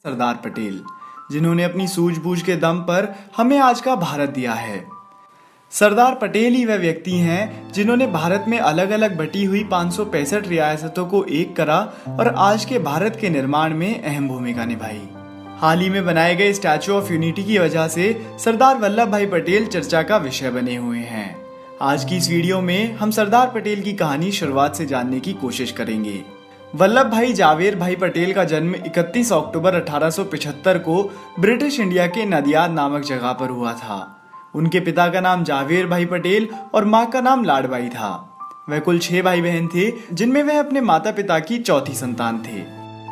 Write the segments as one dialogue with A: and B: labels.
A: सरदार पटेल, जिन्होंने अपनी सूझबूझ के दम पर हमें आज का भारत दिया है। सरदार पटेल ही वह व्यक्ति हैं जिन्होंने भारत में अलग अलग बटी हुई 565 रियासतों को एक करा और आज के भारत के निर्माण में अहम भूमिका निभाई। हाल ही में बनाए गए स्टैचू ऑफ यूनिटी की वजह से सरदार वल्लभ भाई पटेल चर्चा का विषय बने हुए हैं। आज की इस वीडियो में हम सरदार पटेल की कहानी शुरुआत से जानने की कोशिश करेंगे। वल्लभ भाई जावेर भाई पटेल का जन्म 31 अक्टूबर 1875 को ब्रिटिश इंडिया के नदियाद नामक जगह पर हुआ था। उनके पिता का नाम जावेर भाई पटेल और माँ का नाम लाडबाई था। वह कुल 6 भाई बहन थे, जिनमें वह अपने माता पिता की चौथी संतान थे।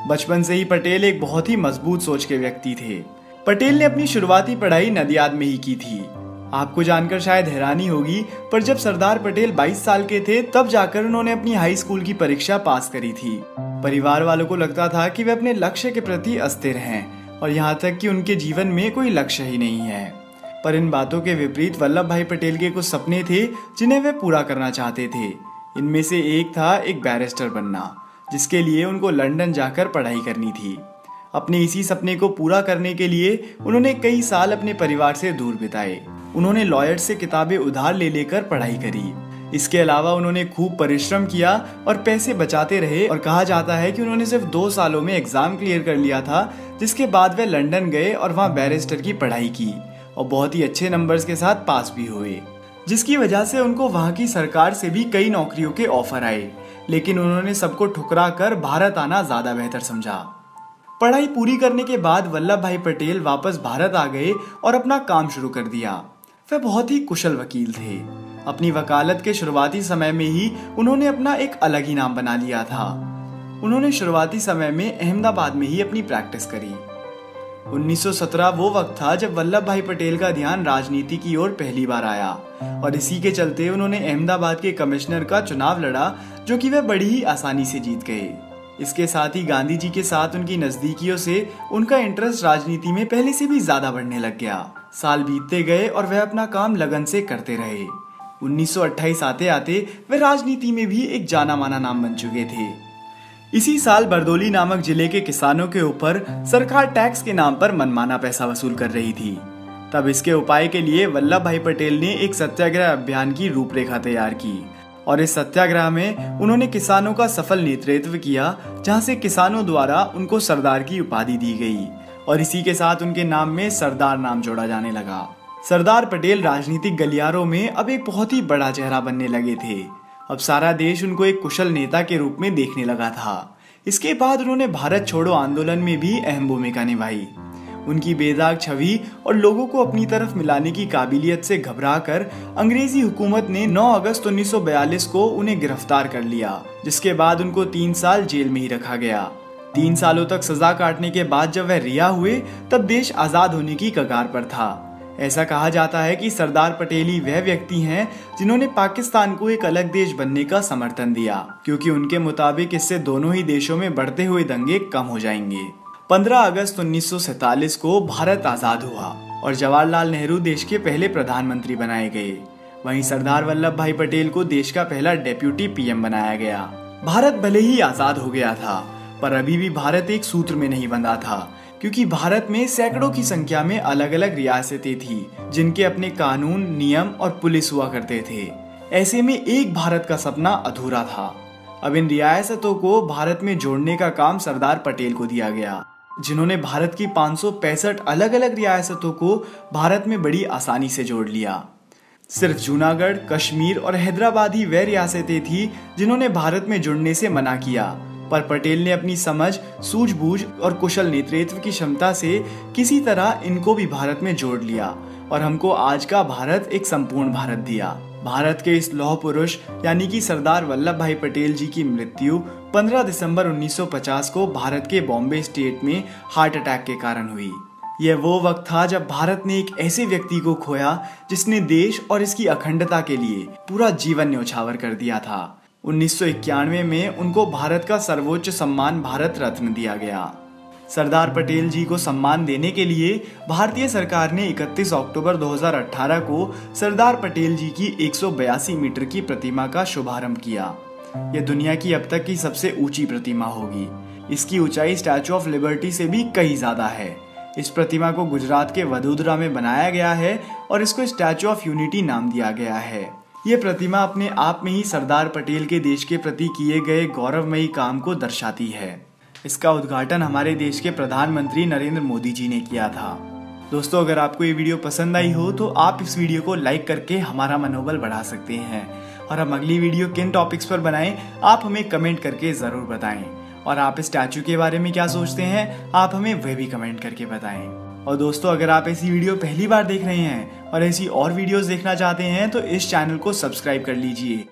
A: बचपन से ही पटेल एक बहुत ही मजबूत सोच के व्यक्ति थे। पटेल ने अपनी शुरुआती पढ़ाई नदियाद में ही की थी। आपको जानकर शायद हैरानी होगी, पर जब सरदार पटेल 22 साल के थे तब जाकर उन्होंने अपनी हाई स्कूल की परीक्षा पास करी थी। परिवार वालों को लगता था कि वे अपने लक्ष्य के प्रति अस्थिर हैं और यहाँ तक कि उनके जीवन में कोई लक्ष्य ही नहीं है। पर इन बातों के विपरीत वल्लभ भाई पटेल के कुछ सपने थे जिन्हें वे पूरा करना चाहते थे। इनमें से एक था एक बैरिस्टर बनना, जिसके लिए उनको लंदन जाकर पढ़ाई करनी थी। अपने इसी सपने को पूरा करने के लिए उन्होंने कई साल अपने परिवार से दूर बिताए। उन्होंने लॉयर्स से किताबें उधार ले लेकर पढ़ाई करी। इसके अलावा उन्होंने खूब परिश्रम किया और पैसे बचाते रहे और कहा जाता है कि उन्होंने सिर्फ 2 सालों में एग्जाम क्लियर कर लिया था, जिसके बाद वे लंदन गए और वहाँ बैरिस्टर की पढ़ाई की और बहुत ही अच्छे नंबर्स के साथ पास भी हुए, जिसकी वजह से उनको वहाँ की सरकार से भी कई नौकरियों के ऑफर आए। लेकिन उन्होंने सबको ठुकरा कर भारत आना ज्यादा बेहतर समझा। पढ़ाई पूरी करने के बाद वल्लभ भाई पटेल वापस भारत आ गए और अपना काम शुरू कर दिया। वे बहुत ही कुशल वकील थे। अपनी वकालत के शुरुआती समय में ही उन्होंने अपना एक अलग ही नाम बना लिया था। उन्होंने शुरुआती समय में अहमदाबाद में ही अपनी प्रैक्टिस करी। 1917 वो वक्त था जब वल्लभ भाई पटेल का ध्यान राजनीति की ओर पहली बार आया और इसी के चलते उन्होंने अहमदाबाद के कमिश्नर का चुनाव लड़ा, जो कि वे बड़ी ही आसानी से जीत गए। इसके साथ ही गांधी जी के साथ उनकी नजदीकियों से उनका इंटरेस्ट राजनीति में पहले से भी ज्यादा बढ़ने लग गया। साल बीतते गए और वह अपना काम लगन से करते रहे। 1928 आते आते वे राजनीति में भी एक जाना माना नाम बन चुके थे। इसी साल बरदोली नामक जिले के किसानों के ऊपर सरकार टैक्स के नाम पर मनमाना पैसा वसूल कर रही थी। तब इसके उपाय के लिए वल्लभ भाई पटेल ने एक सत्याग्रह अभियान की रूपरेखा तैयार की और इस सत्याग्रह में उन्होंने किसानों का सफल नेतृत्व किया, जहां से किसानों द्वारा उनको सरदार की उपाधि दी गई और इसी के साथ उनके नाम में सरदार नाम जोड़ा जाने लगा। सरदार पटेल राजनीतिक गलियारों में अब एक बहुत ही बड़ा चेहरा बनने लगे थे। अब सारा देश उनको एक कुशल नेता के रूप में देखने लगा था। इसके बाद उन्होंने भारत छोड़ो आंदोलन में भी अहम भूमिका निभाई। उनकी बेदाग छवि और लोगों को अपनी तरफ मिलाने की काबिलियत से घबराकर अंग्रेजी हुकूमत ने 9 अगस्त 1942 को उन्हें गिरफ्तार कर लिया, जिसके बाद उनको 3 साल जेल में ही रखा गया। 3 सालों तक सजा काटने के बाद जब वह रिहा हुए तब देश आजाद होने की कगार पर था। ऐसा कहा जाता है कि सरदार पटेल ही वह व्यक्ति हैं जिन्होंने पाकिस्तान को एक अलग देश बनने का समर्थन दिया, क्योंकि उनके मुताबिक इससे दोनों ही देशों में बढ़ते हुए दंगे कम हो जाएंगे। 15 अगस्त 1947 को भारत आजाद हुआ और जवाहरलाल नेहरू देश के पहले प्रधानमंत्री बनाए गए। वहीं सरदार वल्लभ भाई पटेल को देश का पहला डेप्यूटी पीएम बनाया गया। भारत भले ही आजाद हो गया था, पर अभी भी भारत एक सूत्र में नहीं बंधा था, क्योंकि भारत में सैकड़ों की संख्या में अलग अलग रियासतें थी, जिनके अपने कानून, नियम और पुलिस हुआ करते थे। ऐसे में एक भारत का सपना अधूरा था। अब इन रियासतों को भारत में जोड़ने का काम सरदार पटेल को दिया गया, जिन्होंने भारत की 565 अलग अलग रियासतों को भारत में बड़ी आसानी से जोड़ लिया। सिर्फ जूनागढ़, कश्मीर और हैदराबाद ही वह रियासतें थी जिन्होंने भारत में जुड़ने से मना किया, पर पटेल ने अपनी समझ, सूझबूझ और कुशल नेतृत्व की क्षमता से किसी तरह इनको भी भारत में जोड़ लिया और हमको आज का भारत एक संपूर्ण भारत दिया। भारत के इस लौह पुरुष यानी कि सरदार वल्लभ भाई पटेल जी की मृत्यु 15 दिसंबर 1950 को भारत के बॉम्बे स्टेट में हार्ट अटैक के कारण हुई। यह वो वक्त था जब भारत ने एक ऐसे व्यक्ति को खोया जिसने देश और इसकी अखंडता के लिए पूरा जीवन न्यौछावर कर दिया था। 1991 में उनको भारत का सर्वोच्च सम्मान भारत रत्न दिया गया। सरदार पटेल जी को सम्मान देने के लिए भारतीय सरकार ने 31 अक्टूबर 2018 को सरदार पटेल जी की 182 मीटर की प्रतिमा का शुभारंभ किया। यह दुनिया की अब तक की सबसे ऊंची प्रतिमा होगी। इसकी ऊंचाई स्टैचू ऑफ लिबर्टी से भी कहीं ज्यादा है। इस प्रतिमा को गुजरात के वडोदरा में बनाया गया है और इसको स्टैचू ऑफ यूनिटी नाम दिया गया है। ये प्रतिमा अपने आप में ही सरदार पटेल के देश के प्रति किए गए गौरवमयी काम को दर्शाती है। इसका उद्घाटन हमारे देश के प्रधानमंत्री नरेंद्र मोदी जी ने किया था। दोस्तों, अगर आपको ये वीडियो पसंद आई हो तो आप इस वीडियो को लाइक करके हमारा मनोबल बढ़ा सकते हैं। और हम अगली वीडियो किन टॉपिक्स पर बनाएं, आप हमें कमेंट करके ज़रूर बताएं। और आप इस स्टैचू के बारे में क्या सोचते हैं, आप हमें वह भी कमेंट करके बताएं। और दोस्तों, अगर आप ऐसी वीडियो पहली बार देख रहे हैं और ऐसी और वीडियोस देखना चाहते हैं तो इस चैनल को सब्सक्राइब कर लीजिए।